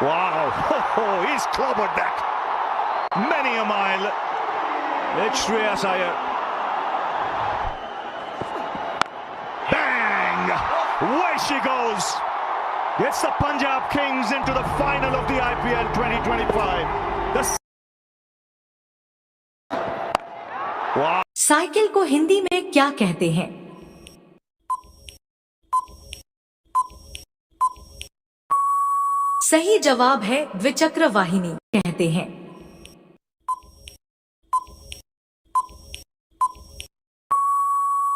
Wow, he's clobbered that. Many a mile. It's Shreyas Iyer. Bang! Away she goes. Gets the Punjab Kings into the final of the IPL 2025. Wow. Cycle को हिंदी में क्या कहते हैं? सही जवाब है द्विचक्र वाहिनी कहते हैं।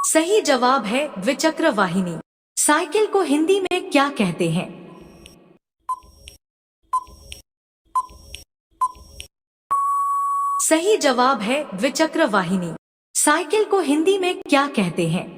सही जवाब है द्विचक्र वाहिनी। साइकिल को हिंदी में क्या कहते हैं? सही जवाब है द्विचक्र वाहिनी। साइकिल को हिंदी में क्या कहते हैं?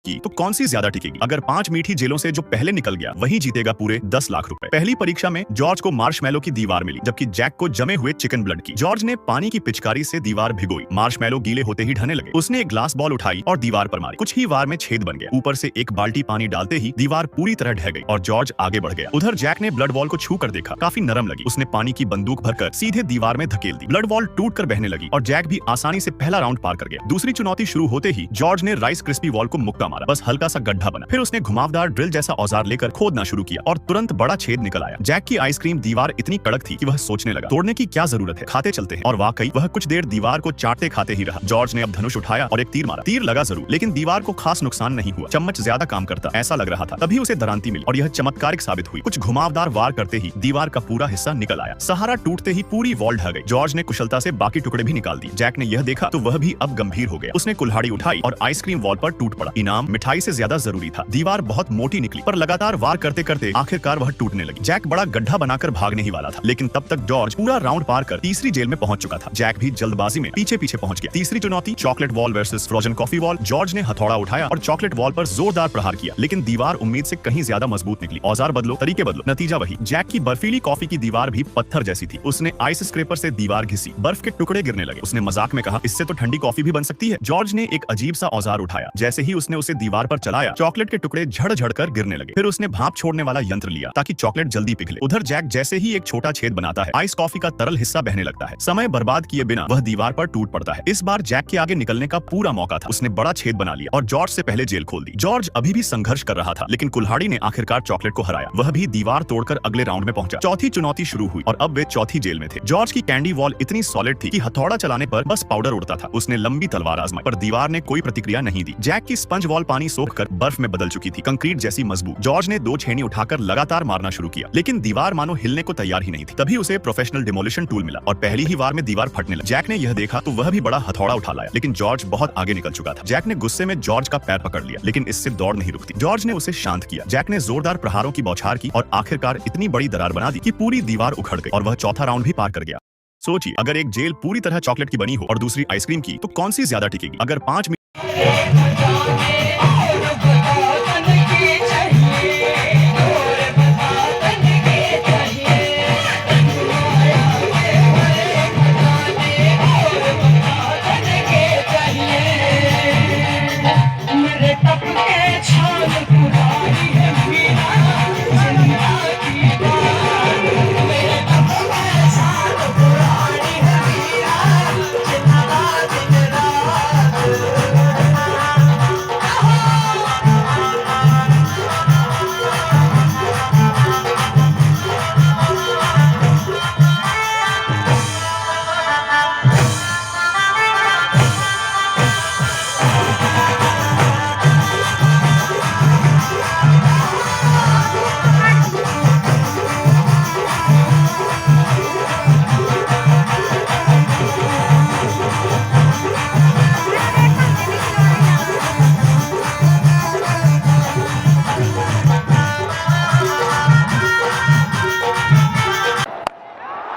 तो कौन सी ज्यादा टिकेगी? अगर 5 मीठी जेलों से जो पहले निकल गया वही जीतेगा पूरे 10 लाख रुपए। पहली परीक्षा में जॉर्ज को मार्शमैलो की दीवार मिली, जबकि जैक को जमे हुए चिकन ब्लड की। जॉर्ज ने पानी की पिचकारी से दीवार भिगोई। मार्शमैलो गीले होते ही ढहने लगे। उसने एक ग्लास बॉल उठाई और दीवार पर मारी। कुछ ही वार में छेद बन गया। ऊपर से एक बाल्टी पानी डालते ही दीवार पूरी तरह ढह गई और जॉर्ज आगे बढ़ गया। उधर जैक ने ब्लड बॉल को छू कर देखा, काफी नरम लगी। उसने पानी की बंदूक भरकर सीधे दीवार में धकेल दी। ब्लड बॉल टूट कर बहने लगी और जैक भी आसानी से पहला राउंड पार कर गया। दूसरी चुनौती शुरू होते ही जॉर्ज ने राइस क्रिस्पी वॉल को मुक्का मारा। बस हल्का सा गड्ढा बना। फिर उसने घुमावदार ड्रिल जैसा औजार लेकर खोदना शुरू किया और तुरंत बड़ा छेद निकल आया। जैक की आइसक्रीम दीवार इतनी कड़क थी कि वह सोचने लगा, तोड़ने की क्या जरूरत है, खाते चलते हैं। और वाकई वह कुछ देर दीवार को चाटते खाते ही रहा। जॉर्ज ने अब धनुष उठाया और एक तीर मारा। तीर लगा जरूर, लेकिन दीवार को खास नुकसान नहीं हुआ। चम्मच ज्यादा काम करता ऐसा लग रहा था। तभी उसे दरांती मिली और यह चमत्कारिक साबित हुई। कुछ घुमावदार वार करते ही दीवार का पूरा हिस्सा निकल आया। सहारा टूटते ही पूरी वॉल ढह गई। जॉर्ज ने कुशलता से बाकी टुकड़े भी निकाल दिए। जैक ने यह देखा तो वह भी अब गंभीर हो गया। उसने कुल्हाड़ी उठाई और आइसक्रीम वॉल पर टूट पड़ा। इनाम मिठाई से ज्यादा जरूरी था। दीवार बहुत मोटी निकली, पर लगातार वार करते करते आखिरकार वह टूटने लगी। जैक बड़ा गड्ढा बनाकर भागने ही वाला था, लेकिन तब तक जॉर्ज पूरा राउंड पार कर तीसरी जेल में पहुंच चुका था। जैक भी जल्दबाजी में पीछे पीछे पहुंच गया। तीसरी चुनौती chocolate wall versus frozen coffee wall. George ने हथौड़ा उठाया और चॉकलेट वॉल पर जोरदार प्रहार किया, लेकिन दीवार उम्मीद से कहीं ज्यादा मजबूत निकली। औजार बदलो, तरीके बदलो, नतीजा वही। जैक की बर्फीली कॉफी की दीवार भी पत्थर जैसी थी। उसने आइस स्क्रैपर से दीवार घिसी, बर्फ के टुकड़े गिरने लगे। उसने मजाक में कहा, इससे तो ठंडी कॉफी भी बन सकती है। जॉर्ज ने एक अजीब सा औजार उठाया। जैसे ही उसने उसे दीवार पर चलाया, चॉकलेट के टुकड़े झड़ झड़ कर गिरने लगे। फिर उसने भाप छोड़ने वाला यंत्र लिया ताकि चॉकलेट जल्दी पिघले। उधर जैक जैसे ही एक छोटा छेद बनाता है, आइस कॉफी का तरल हिस्सा बहने लगता है। समय बर्बाद किए बिना वह दीवार पर टूट पड़ता है। इस बार जैक के आगे निकलने का पूरा मौका था। उसने बड़ा छेद बना लिया और जॉर्ज से पहले जेल खोल दी। जॉर्ज अभी भी संघर्ष कर रहा था, लेकिन कुल्हाड़ी ने आखिरकार चॉकलेट को हराया। वह भी दीवार तोड़कर अगले राउंड में पहुंचा। चौथी चुनौती शुरू हुई और अब वे चौथी जेल में थे। जॉर्ज की कैंडी वॉल इतनी सॉलिड थी कि हथौड़ा चलाने पर बस पाउडर उड़ता था। उसने लंबी तलवार आजमाई, पर दीवार ने कोई प्रतिक्रिया नहीं दी। जैक की स्पंज वॉल पानी सोखकर बर्फ में बदल चुकी थी, कंक्रीट जैसी मजबूत। जॉर्ज ने 2 छेनी उठाकर लगातार मारना शुरू किया, लेकिन दीवार मानो हिलने को तैयार ही नहीं थी। तभी उसे प्रोफेशनल डिमोलिशन टूल मिला और पहली ही वार में दीवार फटने लगी। जैक ने यह देखा तो वह भी बड़ा हथौड़ा उठा लाया, लेकिन जॉर्ज बहुत आगे निकल चुका था। जैक ने गुस्से में जॉर्ज का पैर पकड़ लिया, लेकिन इससे दौड़ नहीं रुकती। जॉर्ज ने उसे शांत किया। जैक ने जोरदार प्रहारों की बौछार की और आखिरकार इतनी बड़ी दरार बना दी कि पूरी दीवार उखड़ गई और वह चौथा राउंड भी पार कर गया। सोचिए, अगर एक जेल पूरी तरह चॉकलेट की बनी हो और दूसरी आइसक्रीम की, तो कौन सी ज्यादा टिकेगी? अगर 5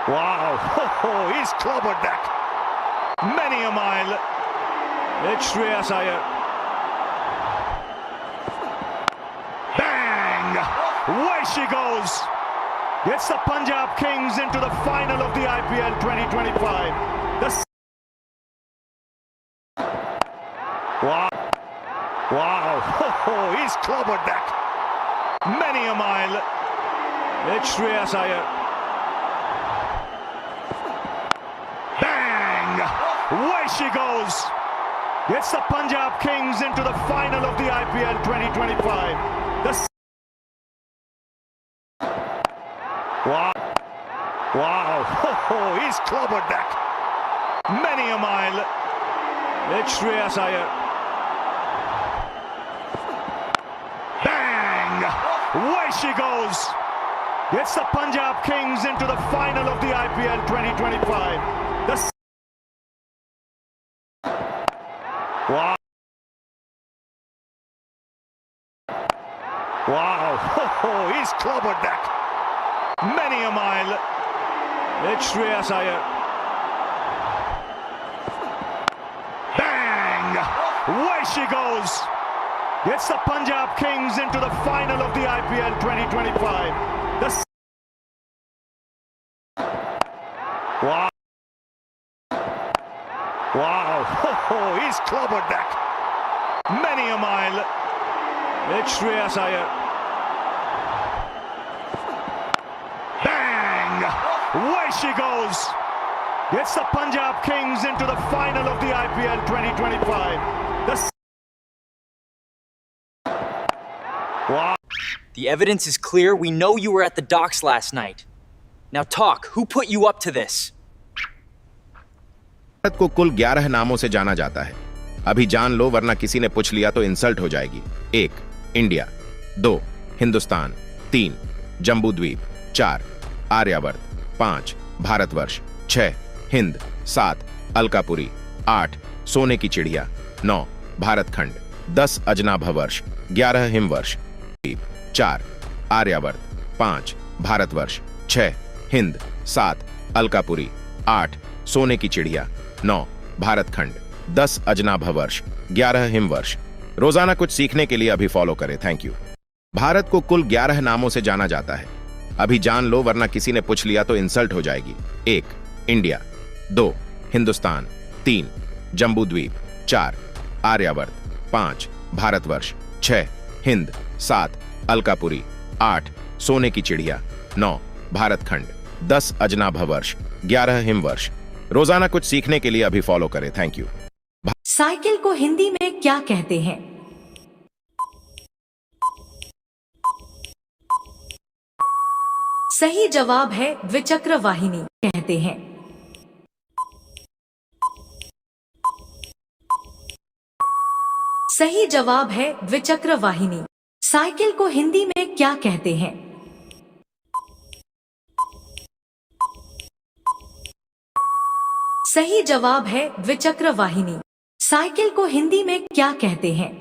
Wow, he's clobbered that. Many a mile. It's Shreyas Iyer. Bang! Away she goes. Gets the Punjab Kings into the final of the IPL 2025. Wow, he's clobbered that. Many a mile. It's Shreyas Iyer. Bang! Away she goes. Gets the Punjab Kings into the final of the IPL 2025. Wow. Wow. He's clobbered that. Many a mile. It's Shreyas Iyer. Bang! Away she goes. Gets the Punjab Kings into the final of the IPL 2025. Wow. Wow. He's clobbered that. Many a mile. It's Shreyas Iyer. Bang! Away she goes. Gets the Punjab Kings into the final of the IPL 2025. Wow. Wow. He's clobbered that. Many a mile. It's Shreyas Iyer. Bang! Away she goes. Gets the Punjab Kings into the final of the IPL 2025. Wow. The evidence is clear. We know you were at the docks last night. Now talk. Who put you up to this? Bharat को कुल 11 नामों से जाना जाता है। अभी जान लो वरना किसी ने पूछ लिया तो इंसल्ट हो जाएगी। 1. इंडिया 2. हिंदुस्तान 3. जम्बू द्वीप 4. आर्यावर्त 5. भारतवर्ष 6. हिंद 7. अलकापुरी 8. सोने की चिड़िया 9. भारतखंड 10. अजनाभवर्ष 11. हिमवर्ष 4. आर्यावर्त 5. भारतवर्ष 6. हिंद 7. अलकापुरी 8. सोने की चिड़िया 9. भारतखंड 10. अजनाभवर्ष 11. हिमवर्ष। रोजाना कुछ सीखने के लिए अभी फॉलो करें। Thank you. भारत को कुल 11 नामों से जाना जाता है। अभी जान लो वरना किसी ने पूछ लिया तो इंसल्ट हो जाएगी। 1. इंडिया 2. हिंदुस्तान 3. जम्बू द्वीप 4. आर्यावर्त 5. भारतवर्ष 6. हिंद 7. अलकापुरी 8. सोने की चिड़िया 9. भारतखंड 10. अजनाभवर्ष 11. हिमवर्ष। रोजाना कुछ सीखने के लिए अभी फॉलो करें। Thank you. साइकिल को हिंदी में क्या कहते हैं? सही जवाब है द्विचक्र वाहिनी कहते हैं। सही जवाब है द्विचक्र वाहिनी। साइकिल को हिंदी में क्या कहते हैं? सही जवाब है द्विचक्र वाहिनी। साइकिल को हिंदी में क्या कहते हैं?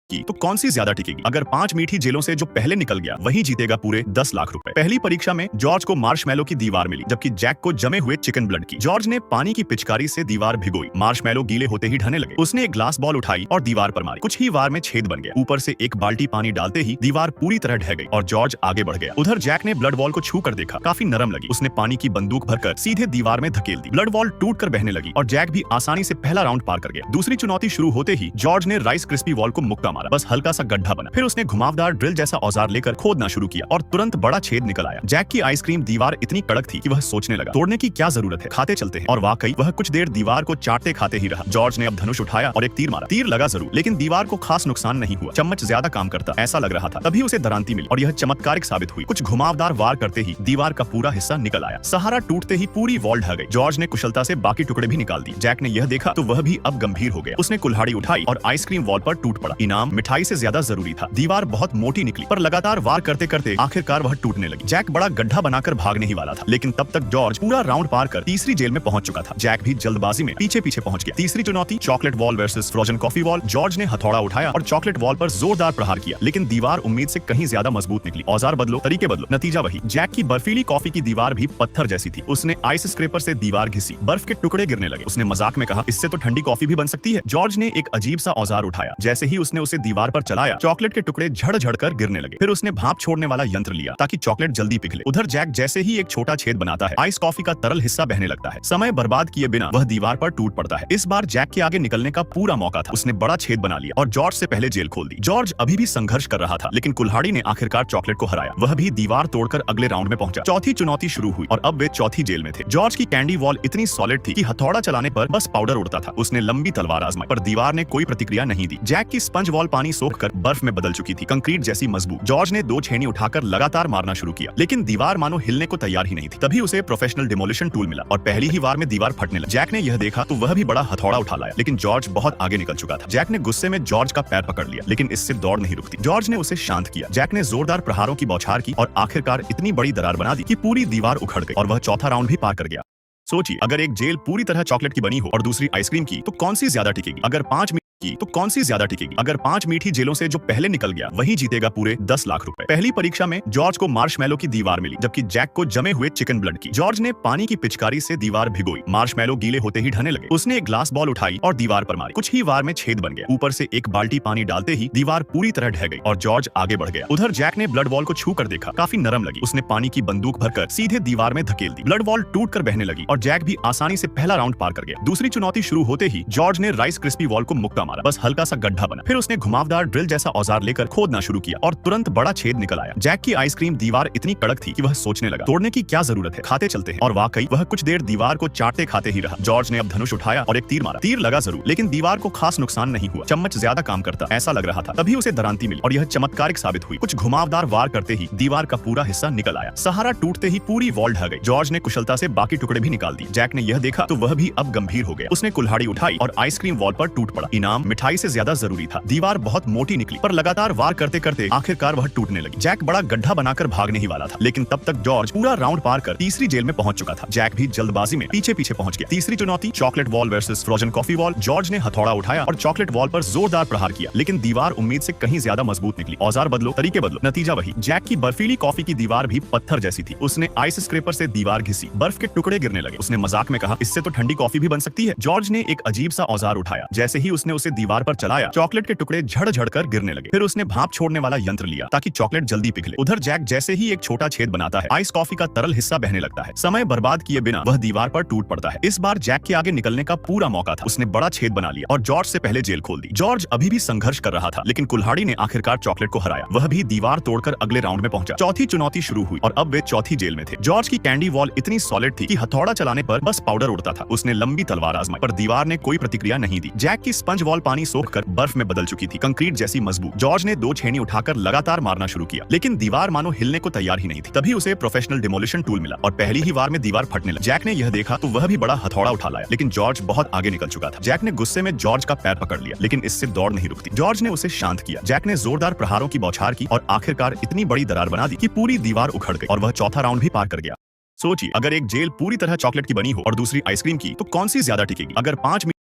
तो कौन सी ज्यादा टिकेगी? अगर 5 मीठी जेलों से जो पहले निकल गया वही जीतेगा पूरे 10 लाख रुपए। पहली परीक्षा में जॉर्ज को मार्शमैलो की दीवार मिली जबकि जैक को जमे हुए चिकन ब्लड की। जॉर्ज ने पानी की पिचकारी से दीवार भिगोई। मार्शमैलो गीले होते ही ढहने लगे। उसने एक ग्लास बॉल उठाई और दीवार पर मारी। कुछ ही वार में छेद बन गया। ऊपर से एक बाल्टी पानी डालते ही दीवार पूरी तरह ढह गई और जॉर्ज आगे बढ़ गया। उधर जैक ने ब्लड बॉल को छू कर देखा, काफी नरम लगी। उसने पानी की बंदूक भरकर सीधे दीवार में धकेल दी। ब्लड बॉल टूट कर बहने लगी और जैक भी आसानी से पहला राउंड पार कर गया। दूसरी चुनौती शुरू होते ही जॉर्ज ने राइस क्रिस्पी वॉल को मुक्का मारा। बस हल्का सा गड्ढा बना। फिर उसने घुमावदार ड्रिल जैसा औजार लेकर खोदना शुरू किया और तुरंत बड़ा छेद निकल आया। जैक की आइसक्रीम दीवार इतनी कड़क थी कि वह सोचने लगा, तोड़ने की क्या जरूरत है, खाते चलते हैं। और वाकई वह कुछ देर दीवार को चाटते खाते ही रहा। जॉर्ज ने अब धनुष उठाया और एक तीर मारा। तीर लगा जरूर, लेकिन दीवार को खास नुकसान नहीं हुआ। चम्मच ज्यादा काम करता ऐसा लग रहा था। तभी उसे दरांती मिली और यह चमत्कारिक साबित हुई। कुछ घुमावदार वार करते ही दीवार का पूरा हिस्सा निकल आया। सहारा टूटते ही पूरी वॉल ढह गई। जॉर्ज ने कुशलता से बाकी टुकड़े भी निकाल दिए। जैक ने यह देखा तो वह भी अब गंभीर हो गया। उसने कुल्हाड़ी उठाई और आइसक्रीम वॉल पर टूट पड़ा। इनाम मिठाई से ज्यादा जरूरी था। दीवार बहुत मोटी निकली पर लगातार वार करते करते आखिरकार वह टूटने लगी। जैक बड़ा गड्ढा बनाकर भागने ही वाला था, लेकिन तब तक जॉर्ज पूरा राउंड पार कर तीसरी जेल में पहुंच चुका था। जैक भी जल्दबाजी में पीछे पीछे पहुंच गया। तीसरी चुनौती chocolate wall versus frozen coffee wall. George ने हथौड़ा उठाया और चॉकलेट वॉल पर जोरदार प्रहार किया, लेकिन दीवार उम्मीद से कहीं ज्यादा मजबूत निकली। औजार बदलो, तरीके बदलो, नतीजा वही। जैक की बर्फीली कॉफी की दीवार भी पत्थर जैसी थी। उसने आइस स्क्रेपर से दीवार घिसी, बर्फ के टुकड़े गिरने लगे। उसने मजाक में कहा, इससे तो ठंडी कॉफी भी बन सकती है। जॉर्ज ने एक अजीब सा औजार उठाया। जैसे ही उसने उसे उसे दीवार पर चलाया, चॉकलेट के टुकड़े झड़-झड़ कर गिरने लगे। फिर उसने भाप छोड़ने वाला यंत्र लिया ताकि चॉकलेट जल्दी पिघले। उधर जैक जैसे ही एक छोटा छेद बनाता है, आइस कॉफी का तरल हिस्सा बहने लगता है। समय बर्बाद किए बिना वह दीवार पर टूट पड़ता है। इस बार जैक के आगे निकलने का पूरा मौका था। उसने बड़ा छेद बना लिया और जॉर्ज से पहले जेल खोल दी। जॉर्ज अभी भी संघर्ष कर रहा था, लेकिन कुल्हाड़ी ने आखिरकार चॉकलेट को हराया। वह भी दीवार तोड़कर अगले राउंड में पहुंचा। चौथी चुनौती शुरू हुई और अब वे चौथी जेल में थे। जॉर्ज की कैंडी वॉल इतनी सॉलिड थी कि हथौड़ा चलाने पर बस पाउडर उड़ता था। उसने लंबी तलवार आजमाई पर दीवार ने कोई प्रतिक्रिया नहीं दी। जैक की स्पंज वॉल पानी सोखकर बर्फ में बदल चुकी थी, कंक्रीट जैसी मजबूत। जॉर्ज ने 2 छेनी उठाकर लगातार मारना शुरू किया, लेकिन दीवार मानो हिलने को तैयार ही नहीं थी। तभी उसे प्रोफेशनल डिमोलिशन टूल मिला और पहली ही वार में दीवार फटने लगी। जैक ने यह देखा तो वह भी बड़ा हथौड़ा उठा लाया, लेकिन जॉर्ज बहुत आगे निकल चुका था। जैक ने गुस्से में जॉर्ज का पैर पकड़ लिया, लेकिन इससे दौड़ नहीं रुकती। जॉर्ज ने उसे शांत किया। जैक ने जोरदार प्रहारों की बौछार की और आखिरकार इतनी बड़ी दरार बना दी कि पूरी दीवार उखड़ गई और वह चौथा राउंड भी पार कर गया। सोचिए, अगर एक जेल पूरी तरह चॉकलेट की बनी हो और दूसरी आइसक्रीम की, तो कौन सी ज्यादा टिकेगी? अगर 5 तो कौन सी ज्यादा टिकेगी? अगर 5 मीठी जेलों से जो पहले निकल गया वही जीतेगा पूरे 10 लाख रुपए। पहली परीक्षा में जॉर्ज को मार्शमैलो की दीवार मिली, जबकि जैक को जमे हुए चिकन ब्लड की। जॉर्ज ने पानी की पिचकारी से दीवार भिगोई। मार्शमैलो गीले होते ही ढहने लगे। उसने एक ग्लास बॉल उठाई और दीवार पर मारी। कुछ ही वार में छेद बन गया। ऊपर से एक बाल्टी पानी डालते ही दीवार पूरी तरह ढह गई और जॉर्ज आगे बढ़ गया। उधर जैक ने ब्लड वॉल को छू कर देखा, काफी नरम लगी। उसने पानी की बंदूक भरकर सीधे दीवार में धकेल दी। ब्लड वॉल टूट कर बहने लगी और जैक भी आसानी से पहला राउंड पार कर गया। दूसरी चुनौती शुरू होते ही जॉर्ज ने राइस क्रिस्पी वॉल को मुक्का मारा। बस हल्का सा गड्ढा बना। फिर उसने घुमावदार ड्रिल जैसा औजार लेकर खोदना शुरू किया और तुरंत बड़ा छेद निकल आया। जैक की आइसक्रीम दीवार इतनी कड़क थी कि वह सोचने लगा, तोड़ने की क्या जरूरत है, खाते चलते हैं। और वाकई वह कुछ देर दीवार को चाटते खाते ही रहा। जॉर्ज ने अब धनुष उठाया और एक तीर मारा। तीर लगा जरूर, लेकिन दीवार को खास नुकसान नहीं हुआ। चम्मच ज्यादा काम करता ऐसा लग रहा था। तभी उसे दरांती मिली और यह चमत्कारिक साबित हुई। कुछ घुमावदार वार करते ही दीवार का पूरा हिस्सा निकल आया। सहारा टूटते ही पूरी वॉल ढह गई। जॉर्ज ने कुशलता से बाकी टुकड़े भी निकाल दिए। जैक ने यह देखा तो वह भी अब गंभीर हो गया। उसने कुल्हाड़ी उठाई और आइसक्रीम वॉल पर टूट पड़ा। इनाम मिठाई से ज्यादा जरूरी था। दीवार बहुत मोटी निकली, पर लगातार वार करते करते आखिरकार वह टूटने लगी। जैक बड़ा गड्ढा बनाकर भागने ही वाला था, लेकिन तब तक जॉर्ज पूरा राउंड पार कर तीसरी जेल में पहुंच चुका था। जैक भी जल्दबाजी में पीछे पीछे पहुंच गया। तीसरी चुनौती chocolate wall versus frozen coffee wall. George ने हथौड़ा उठाया और चॉकलेट वॉल पर जोरदार प्रहार किया, लेकिन दीवार उम्मीद से कहीं ज्यादा मजबूत निकली। औजार बदलो, तरीके बदलो, नतीजा वही। जैक की बर्फीली कॉफी की दीवार भी पत्थर जैसी थी। उसने आइस स्क्रेपर से दीवार घिसी, बर्फ के टुकड़े गिरने लगे। उसने मजाक में कहा, इससे तो ठंडी कॉफी भी बन सकती है। जॉर्ज ने एक अजीब सा औजार उठाया। जैसे ही उसने उसे दीवार पर चलाया, चॉकलेट के टुकड़े झड़-झड़ कर गिरने लगे। फिर उसने भाप छोड़ने वाला यंत्र लिया ताकि चॉकलेट जल्दी पिघले। उधर जैक जैसे ही एक छोटा छेद बनाता है, आइस कॉफी का तरल हिस्सा बहने लगता है। समय बर्बाद किए बिना वह दीवार पर टूट पड़ता है। इस बार जैक के आगे निकलने का पूरा मौका था। उसने बड़ा छेद बना लिया और जॉर्ज से पहले जेल खोल दी। जॉर्ज अभी भी संघर्ष कर रहा था, लेकिन कुल्हाड़ी ने आखिरकार चॉकलेट को हराया। वह भी दीवार तोड़कर अगले राउंड में पहुंचा। चौथी चुनौती शुरू हुई और अब वे चौथी जेल में थे। जॉर्ज की कैंडी वॉल इतनी सॉलिड थी कि हथौड़ा चलाने पर बस पाउडर उड़ता था। उसने लंबी तलवार आजमाई, पर दीवार ने कोई प्रतिक्रिया नहीं दी। जैक की स्पंज वॉल पानी सोखकर बर्फ में बदल चुकी थी, कंक्रीट जैसी मजबूत। जॉर्ज ने 2 छेनी उठाकर लगातार मारना शुरू किया, लेकिन दीवार मानो हिलने को तैयार ही नहीं थी। तभी उसे प्रोफेशनल डिमोलिशन टूल मिला और पहली ही वार में दीवार फटने लगी। जैक ने यह देखा तो वह भी बड़ा हथौड़ा उठा लाया, लेकिन जॉर्ज बहुत आगे निकल चुका था। जैक ने गुस्से में जॉर्ज का पैर पकड़ लिया, लेकिन इससे दौड़ नहीं रुकती। जॉर्ज ने उसे शांत किया। जैक ने जोरदार प्रहारों की बौछार की और आखिरकार इतनी बड़ी दरार बना दी कि पूरी दीवार उखड़ गई और वह चौथा राउंड भी पार कर गया। सोचिए, अगर एक जेल पूरी तरह चॉकलेट की बनी हो और दूसरी आइसक्रीम की, तो कौन सी ज्यादा टिकेगी? अगर 5